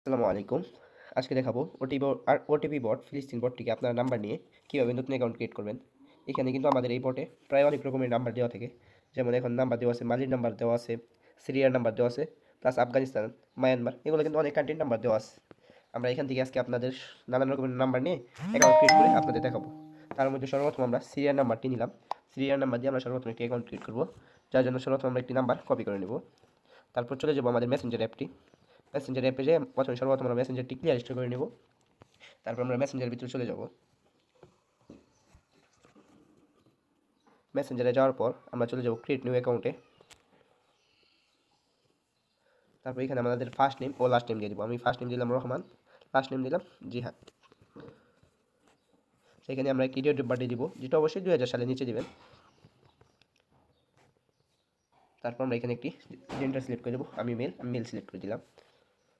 আসসালামু আলাইকুম। আজকে দেখাবো ওটিপি বট ফিলিস্তিন বটটিকে আপনার নাম্বার নিয়ে কীভাবে নতুন অ্যাকাউন্ট ক্রিয়েট করবেন। এখানে কিন্তু আমাদের এই বটে প্রায় অনেক রকমের নাম্বার দেওয়া থাকে। যেমন এখন নাম্বার দেওয়া আছে, মালির নাম্বার দেওয়া আছে, সিরিয়ার নাম্বার দেওয়া আছে, প্লাস আফগানিস্তান, মায়ানমার, এগুলো কিন্তু অনেক কান্ট্রির নাম্বার দেওয়া আছে। আমরা এখান থেকে আজকে আপনাদের নানান রকমের নাম্বার নিয়ে অ্যাকাউন্ট ক্রিয়েট করে আপনাদের দেখাবো। তার মধ্যে সর্বপ্রথম আমরা সিরিয়ার নাম্বারটি নিলাম। সিরিয়ার নাম্বার দিয়ে আমরা সর্বপ্রথম একটি অ্যাকাউন্ট ক্রিয়েট করবো, যার জন্য সর্বপ্রথম আমরা একটি নাম্বার কপি করে নেব। তারপর চলে যাবো আমাদের মেসেঞ্জার অ্যাপটি। মেসেঞ্জার অ্যাপে যে সর্বপ্রথম আমরা মেসেঞ্জারটি ক্লিয়ার স্টোর করে নেব। তারপর আমরা মেসেঞ্জারের ভিতরে চলে যাব। মেসেঞ্জারে যাওয়ার পর আমরা চলে যাব ক্রিয়েট নিউ অ্যাকাউন্টে। তারপর এখানে আমাদের ফার্স্ট নেম ও লাস্ট নেম দিয়ে দেবো। আমি ফার্স্ট নেম দিলাম রহমান, লাস্ট নেম দিলাম জিহাদ। সেখানে আমরা একটি ডেট অফ বার্থডে দিব, যেটা অবশ্যই 2000 সালে নিচে দিবেন। তারপর আমরা এখানে একটি জেন্ডার সিলেক্ট করে দেবো। আমি মেল সিলেক্ট করে দিলাম।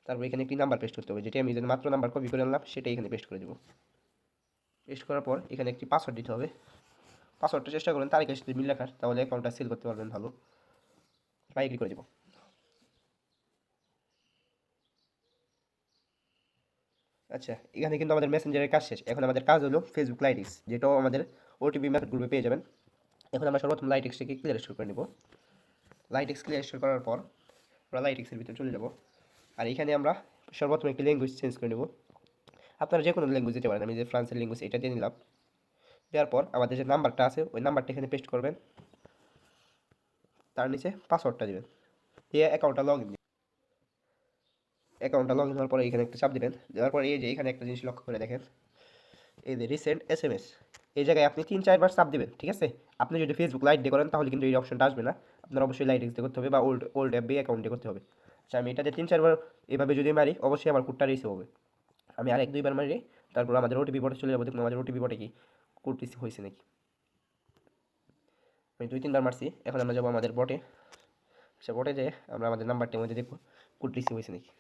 তারপর এখানে একটি নাম্বার পেস্ট করতে হবে, যেটি আমি মাত্র নাম্বার কপি করে আনলাম সেটাই এখানে পেস্ট করে দেবো। পেস্ট করার পর এখানে একটি পাসওয়ার্ড দিতে হবে। পাসওয়ার্ডটা চেষ্টা করবেন তারিখের সাথে মিল রাখার, তাহলে অ্যাকাউন্টটা সেল করতে পারবেন ভালো। বাই ক্লিক করে দেবো। আচ্ছা, এখানে কিন্তু আমাদের মেসেঞ্জারের কাজ শেষ। এখন আমাদের কাজ হলো ফেসবুক লাইটিক্স, যেটাও আমাদের ওটিপি মেথড গ্রুপে পেয়ে যাবেন। এখন আমরা সর্বপ্রথম লাইটিক্সটাকে ক্লিয়ার স্টোর করে নেব। লাইটিক্স ক্লিয়ার স্টোর করার পর আমরা লাইটিক্সের ভিতরে চলে যাব। আর এখানে আমরা সর্বপ্রথম একটি ল্যাঙ্গুয়েজ চেঞ্জ করে নেব। আপনারা যে কোনো ল্যাঙ্গুয়েজ দিতে পারেন। আমি যে ফ্রান্সের ল্যাঙ্গুয়েজ এটা দিয়ে নিলাম। দেওয়ার পর আমাদের যে নাম্বারটা আছে ওই নাম্বারটা এখানে পেস্ট করবেন। তার নিচে পাসওয়ার্ডটা দেবেন, দিয়ে অ্যাকাউন্টটা লগ ইন হওয়ার পরে এখানে একটা চাপ দেবেন। দেওয়ার পর এই যে এখানে একটা জিনিস লক্ষ্য করে দেখেন, এই যে রিসেন্ট এসএমএস, এই জায়গায় আপনি 3-4 বার চাপ দিবেন, ঠিক আছে। আপনি যদি ফেসবুক লাইট দিয়ে করেন তাহলে কিন্তু এই অপশনটা আসবে না। আপনার অবশ্যই লাইট দিয়ে করতে হবে বা ওল্ড অ্যাপ দিয়ে অ্যাকাউন্ট দিয়ে করতে হবে। আচ্ছা, আমি এটাতে 3-4 বার এভাবে যদি মারি অবশ্যই আমার কোডটা রিসিভ হবে। আমি আর 1-2 বার মারি, তারপর আমাদের ওটিপি বটে চলে যাবো, দেখুন আমাদের ওটিপি বটে কি কোড রিসিভ হয়েছে নাকি। আমি 2-3 বার মারছি। এখন আমরা যাবো আমাদের বটে। আচ্ছা, বটে যে আমরা আমাদের নাম্বারটির মধ্যে দেখবো কোড রিসিভ হয়েছে নাকি।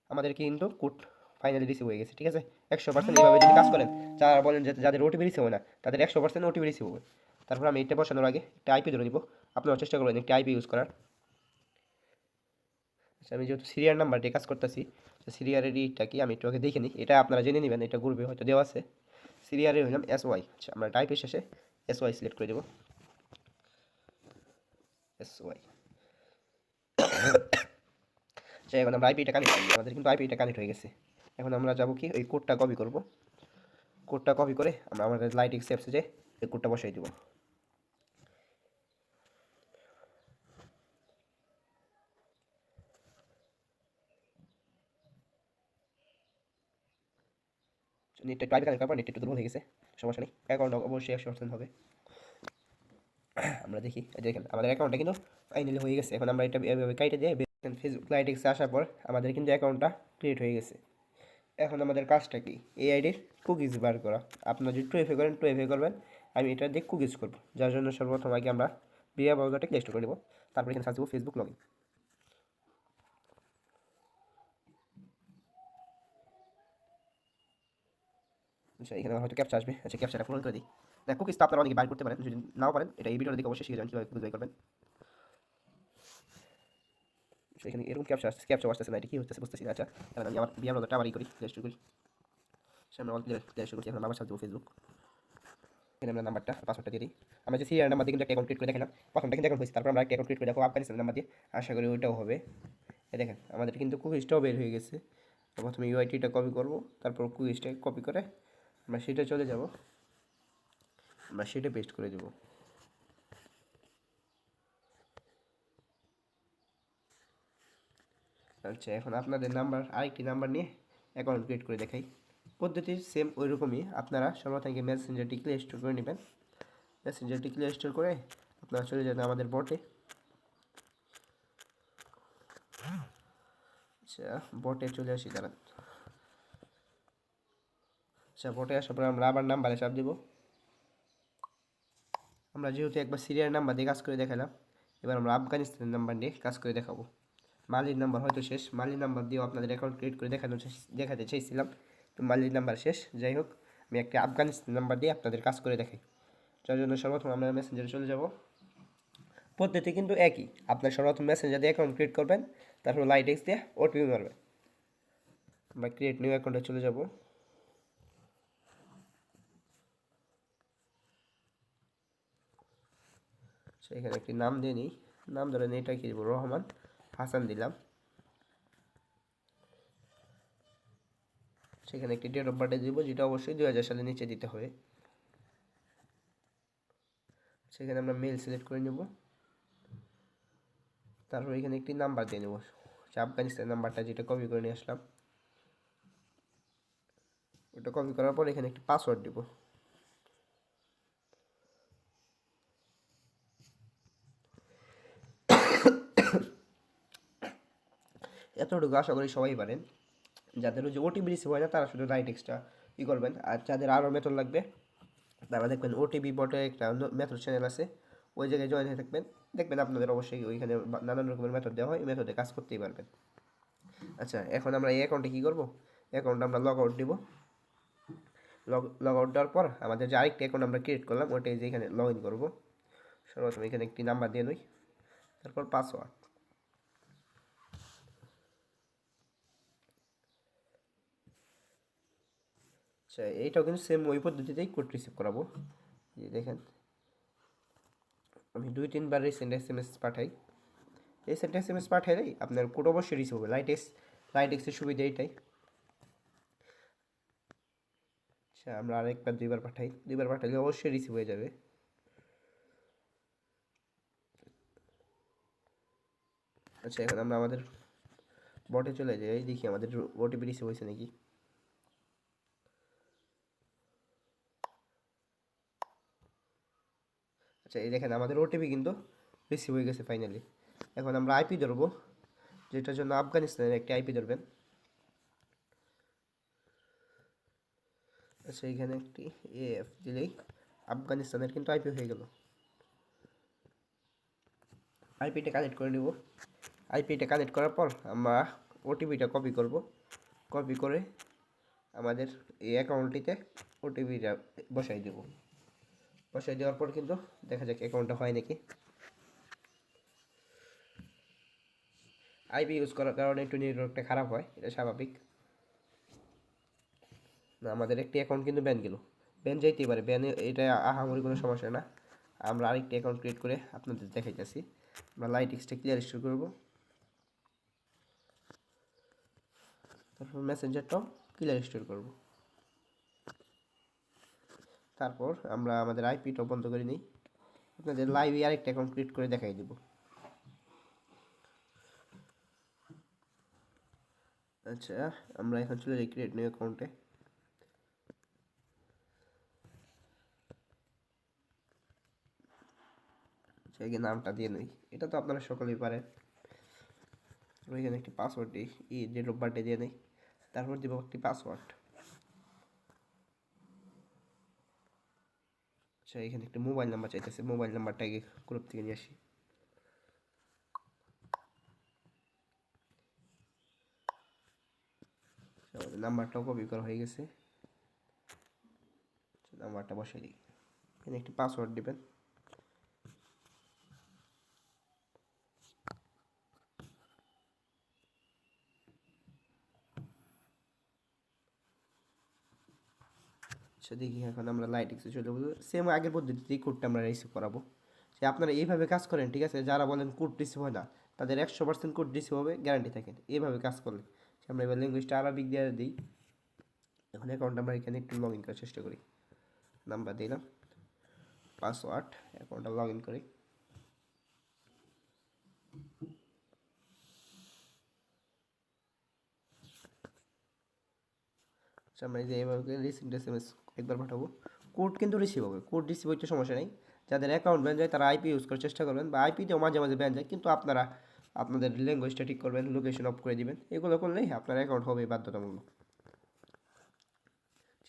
আমাদের কিন্তু কোড ফাইনালি রিসিভ হয়ে গেছে, ঠিক আছে। 100% এইভাবে যদি কাজ করেন, যারা বলেন যে যাদের ওটিপি রিসিভ হয় না তাদের 100% ওটিপি রিসিভ হবে। তারপর আমি এটা বসানোর আগে একটা আইপি ধরে নিব। আপনারা চেষ্টা করবেন একটি আইপি ইউজ করার। আচ্ছা, আমি যেহেতু সিরিয়াল নাম্বার দিয়ে কাজ করতেছি, সিরিয়ালের ইটা কি আমি একটু আগে দেখে নিই। এটা আপনারা জেনে নেবেন, এটা গ্রুপে হয়তো দেওয়া আছে। সিরিয়ালের হইলাম SY। আচ্ছা, আমরা টাইপের শেষে SY সিলেক্ট করে দেবো। SY। আচ্ছা, এখন আমরা আইপিটা কানেক্ট করি। আমাদের কিন্তু আইপিটা কানেক্ট হয়ে গেছে। এখন আমরা যাবো কি ওই কোডটা কপি করব। কোডটা কপি করে আমরা আমাদের লাইটিক্স অ্যাপসে যে এই কোডটা বসাই দিব। নেটটা একটু আগে কানেক্ট করার পর নেট একটু দুর্বল হয়ে গেছে, সমস্যা নেই। অ্যাকাউন্ট অবশ্যই 100% হবে। আমরা দেখি, দেখেন আমাদের অ্যাকাউন্টটা কিন্তু ফাইনালি হয়ে গেছে। এখন আমরা এটা এভাবে কাইটে দিয়ে ফেসবুক লাইটিক্সে আসার পর আমাদের কিন্তু অ্যাকাউন্টটা ক্রিয়েট হয়ে গেছে। এখন আমাদের কাজটা কি, এই আইডির কুকিজ বার করা। আপনারা যদি 2FA করেন 2FA করবেন, আমি এটা দিয়ে কুকিজ করবো। যার জন্য সর্বপ্রথম আগে আমরা বিয়া ব্রাউজারটা প্লে স্টোর করে দেবো। তারপর এখানে সার্চ দেবো ফেসবুক লগইন। আচ্ছা, এখানে হয়তো ক্যাপচা আসবে। আচ্ছা, ক্যাপচাটা পূরণ করে দিই। না, কুকিজ তো আপনারা অনেকে বাইর করতে পারেন, যদি নাও পারেন এটা এই ভিডিওর দিকে অবশ্যই শিখে যাবেন কীভাবে কুকিজ বাই করবেন। এখানে এরকম ক্যাপচা আসতেছে না, এটা কী হচ্ছে বুঝতেছি না। আচ্ছা, তাহলে আমি আমার বিয়া ব্রাউজারটা আবারই করি, প্লে স্টোর করি। আমরা অল প্লে স্টোর করছি। এখন আমার সার্চ দেবো ফেসবুক। এখানে আমরা নাম্বারটা পাসওয়ার্ডটা দিয়ে দিই। আমরা যে সিরিয়াল নাম্বার দিয়ে কিন্তু একটা অ্যাকাউন্ট ক্রিয়েট করে দেখালাম, প্রথমটা কিন্তু অ্যাকাউন্ট হয়েছে। তারপর আমরা একটা অ্যাকাউন্ট ক্রিয়েট করে দেখো আফগানিস্তান নাম্বার দিয়ে, আশা করি ওইটাও হবে। দেখেন আমাদের কিন্তু কুইজটাও বের হয়ে গেছে। তো প্রথমে ইউআইটিটা কপি করব, তারপর কুইজটা কপি করে আমরা সেটা চলে যাব, আমরা সেটা পেস্ট করে দেবো। আচ্ছা, এখন আপনাদের নাম্বার আরেকটি নাম্বার নিয়ে অ্যাকাউন্ট ক্রিয়েট করে দেখাই। পদ্ধতি সেম ওই রকমই। আপনারা সর্বপ্রথম মেসেঞ্জারটি ক্লিয়ার স্টোর করে নেবেন। মেসেঞ্জারটি ক্লিয়ার স্টোর করে আপনারা চলে যাবেন আমাদের বটে। আচ্ছা, বটে চলে আসি, দাঁড়ান। আচ্ছা, বটে আসার পর আমরা আবার নাম্বারে চাপ দেবো। আমরা যেহেতু একবার সিরিয়াল নাম্বার দিয়ে কাজ করে দেখালাম, এবার আমরা আফগানিস্তানের নাম্বার দিয়ে কাজ করে দেখাবো। মালির নাম্বার হয়তো শেষ, মালির নাম্বার দিয়েও আপনাদের অ্যাকাউন্ট ক্রিয়েট করে দেখাতে চাইছিলাম, তো মালির নাম্বার শেষ। যাই হোক, আমি একটা আফগানিস্তান নাম্বার দিয়ে আপনাদের কাজ করে দেখাই। যার জন্য সর্বপ্রথম আমরা মেসেঞ্জারে চলে যাব। পদ্ধতি কিন্তু একই। আপনার সর্বপ্রথম মেসেঞ্জার দিয়ে অ্যাকাউন্ট ক্রিয়েট করবেন, তারপর লাইট এক্স দিয়ে ওটিপি মারবে। আমরা ক্রিয়েট নিউ অ্যাকাউন্টে চলে যাব। এখানে একটি নাম দিয়ে নিই, নাম ধরেন এটা কি দেব, রহমান হাসান দিলাম। সেখানে একটি ডেট অফ বার্থ দিব, যেটা অবশ্যই 2000 সালের নিচে দিতে হবে। সেখানে আমরা মেল সিলেক্ট করে নেব। তারপর এখানে একটি নাম্বার দিয়ে নেব, আফগানিস্তান নাম্বারটা যেটা কপি করে নিয়ে আসলাম। ওটা কপি করার পর এখানে একটি পাসওয়ার্ড দিব। এতটুকু আশা করি সবাই পারেন। যাদের ওই যে ওটিপি রিসিভ হয় না তারা শুধু লাইট এক্সট্রা ই করবেন, আর যাদের আরও মেথড লাগবে তারা দেখবেন ওটিপি বটে একটা মেথড চ্যানেল আছে, ওই জায়গায় জয়েন হয়ে থাকবেন, দেখবেন আপনাদের অবশ্যই ওইখানে নানান রকমের মেথড দেওয়া হয়, এই মেথডে কাজ করতেই পারবেন। আচ্ছা, এখন আমরা এই অ্যাকাউন্টে কী করবো, অ্যাকাউন্টে আমরা লগ আউট দিব। লগ আউট দেওয়ার পর আমাদের যে আরেকটি অ্যাকাউন্ট আমরা ক্রিয়েট করলাম ওইটাই যে এখানে লগ ইন করবো। সর্বপ্রথম এখানে একটি নাম্বার দিয়ে নই, তারপর পাসওয়ার্ড। আচ্ছা, এইটাও কিন্তু সেম ওই পদ্ধতিতেই কোড রিসিভ করাবো। যে দেখেন আমি 2-3 বার রিসেন্ট SMS পাঠাই, রিসেন্ট SMS পাঠাইলেই আপনার কোড অবশ্যই রিসিভ হবে। লাইট এক্সের সুবিধা এইটাই। আচ্ছা, আমরা আরেকবার 2বার পাঠাই, 2বার পাঠাইলে অবশ্যই রিসিভ হয়ে যাবে। আচ্ছা, এখন আমরা আমাদের বটে চলে যাই, দেখি আমাদের ওটিপি রিসিভ হয়েছে নাকি। আচ্ছা, এই দেখেন আমাদের ওটিপি কিন্তু রিসিভ হয়ে গেছে ফাইনালি। এখন আমরা আইপি ধরবো, যেটার জন্য আফগানিস্তানের একটি আইপি ধরবেন। আচ্ছা, এইখানে একটি AF দিলেই আফগানিস্তানের কিন্তু আইপি হয়ে গেল। আইপিটা কানেক্ট করে নেব। আইপিটা কানেক্ট করার পর আমরা ওটিপিটা কপি করব, কপি করে আমাদের এই অ্যাকাউন্টটিতে ওটিপিটা বসাই দেব। বসাই দেওয়ার পর কিন্তু দেখা যাক অ্যাকাউন্টটা হয় নাকি। আইপি ইউজ করার কারণে একটু নেটওয়ার্কটা খারাপ হয়, এটা স্বাভাবিক। না, আমাদের একটি অ্যাকাউন্ট কিন্তু ব্যান গেল, ব্যান যাইতেই পারে, ব্যান এটা আহামরি কোনো সমস্যা না। আমরা আরেকটি অ্যাকাউন্ট ক্রিয়েট করে আপনাদের দেখাইতেছি। আমরা লাইট এক্সটা ক্লিয়ার স্টোর করবো, তারপর মেসেঞ্জারটাও ক্লিয়ার স্টোর করব। তারপর আমরা আমাদের আইপিটাও বন্ধ করে নিই, আপনাদের লাইভে আরেকটা অ্যাকাউন্ট ক্রিয়েট করে দেখাই দেব। আচ্ছা, আমরা এখন চলে যাই ক্রিয়েট নিউ অ্যাকাউন্টে। আচ্ছা, এই নামটা দিয়ে নিই, এটা তো আপনারা সকলেই পারেন। ওইখানে একটি পাসওয়ার্ড দিই, ডেট অফ বার্থডে দিয়ে নিই, তারপর দিব একটি পাসওয়ার্ড। আচ্ছা, এখানে একটি মোবাইল নাম্বার চাইতেছে, মোবাইল নাম্বারটাকে গ্রুপ থেকে নিয়ে আসি। আমাদের নাম্বারটাও কপি করা হয়ে গেছে, নাম্বারটা বসাই দিই। এখানে একটি পাসওয়ার্ড দিবেন। আচ্ছা, দেখি এখন আমরা লাইট এক্সে চলে যাবো, সেম আগের পদ্ধতিতেই কোডটা আমরা রিসিভ করাবো। যে আপনারা এইভাবে কাজ করেন, ঠিক আছে, যারা বলেন কোড রিসিভ হয় না তাদের 100% কোড রিসিভ হবে, গ্যারান্টি থাকেন এইভাবে কাজ করলে। আমরা এবার ল্যাঙ্গুয়েজটা আরবিক দিয়ে দিই। এখন অ্যাকাউন্ট আমরা এখানে একটু লগ ইন করার চেষ্টা করি, নাম্বার দিলাম, পাসওয়ার্ড, অ্যাকাউন্টটা লগ ইন করি। আচ্ছা, আমরা এই যে এভাবে রিসিভ SMS একবার পাঠাবো, কোড কিন্তু রিসিভ হবে, কোড রিসিভ হইতে সমস্যা নেই। যাদের অ্যাকাউন্ট ব্যান যায় তারা আইপি ইউজ করার চেষ্টা করবেন, বা আইপিতেও মাঝে মাঝে ব্যান যায়, কিন্তু আপনারা আপনাদের ল্যাঙ্গুয়েজটা ঠিক করবেন, লোকেশন অফ করে দিবেন, এগুলো করলেই আপনার অ্যাকাউন্ট হবে বাধ্যতামূলক।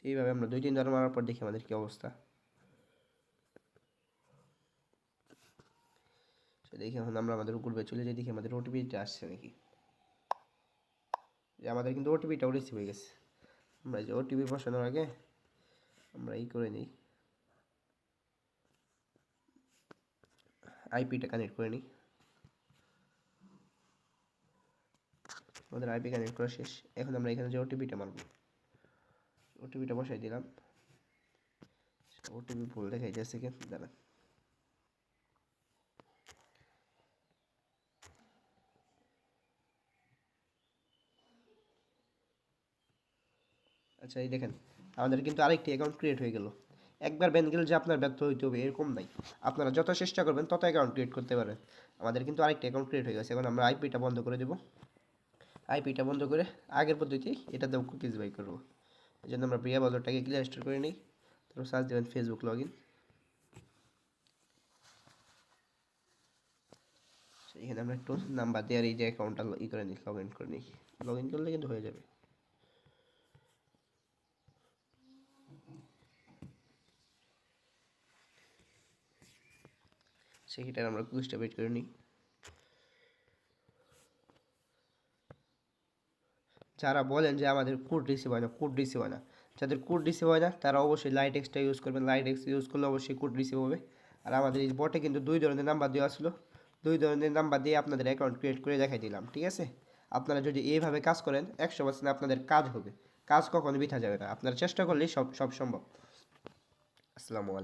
এইভাবে আমরা 2-3 বার মারার পর দেখি আমাদের কী অবস্থা। দেখি এখন আমরা আমাদের গ্রুপে চলে যাই, দেখি আমাদের ওটিপিটা আসছে নাকি। যে আমাদের কিন্তু ওটিপিটাও রিসিভ হয়ে গেছে। আমরা যে ওটিপি বসানোর আগে আমরা করে নিই, আইপিটা কানেক্ট করে নিই। আমাদের আইপি কানেক্ট করা শেষ। এখন আমরা এখানে যে ওটিপিটা মারব, ওটিপিটা বসাই দিলাম। ওটিপি ভুল দেখাই যাচ্ছে কেন, দাঁড়ান। আচ্ছা এই দেখেন আমাদের কিন্তু আরেকটি অ্যাকাউন্ট ক্রিয়েট হয়ে গেল। একবার ব্যান গেলে যে আপনার ব্যর্থ হইতে হবে এরকম নাই, আপনারা যত চেষ্টা করবেন তত অ্যাকাউন্ট ক্রিয়েট করতে পারেন। আমাদের কিন্তু আরেকটি অ্যাকাউন্ট ক্রিয়েট হয়ে গেছে। এখন আমরা আইপিটা বন্ধ করে দেব। আইপিটা বন্ধ করে আগের পদ্ধতি এটাতেও কুকিজ বাই করবো। এই জন্য আমরা প্রিয়া ব্রাউজারটাকে ক্লিয়ার স্টোর করে নিই। তারপর সার্চ দেবেন ফেসবুক লগ ইন। এখানে আমরা একটু নাম্বার দিয়ে আর এই যে অ্যাকাউন্টটা করে নিই, লগ ইন করে নিই। লগ ইন করলে কিন্তু হয়ে যাবে। সেক্ষেত্রে আমরা কুকিজটা ওয়েট করে নিই। যারা বলেন যে আমাদের কোড রিসিভ হয় না, কোড রিসিভ হয় না, যাদের কোড রিসিভ হয় না তারা অবশ্যই লাইট এক্সটা ইউজ করবেন। লাইট এক্স ইউজ করলে অবশ্যই কোড রিসিভ হবে। আর আমাদের এই বটে কিন্তু দুই ধরনের নাম্বার দেওয়া ছিল, দুই ধরনের নাম্বার দিয়ে আপনাদের অ্যাকাউন্ট ক্রিয়েট করে দেখাই দিলাম, ঠিক আছে? আপনারা যদি এইভাবে কাজ করেন 100% আপনাদের কাজ হবে। কাজ কখনো বৃথা যাবে না, আপনারা চেষ্টা করলেই সব সম্ভব। আসসালামু আলাইকুম।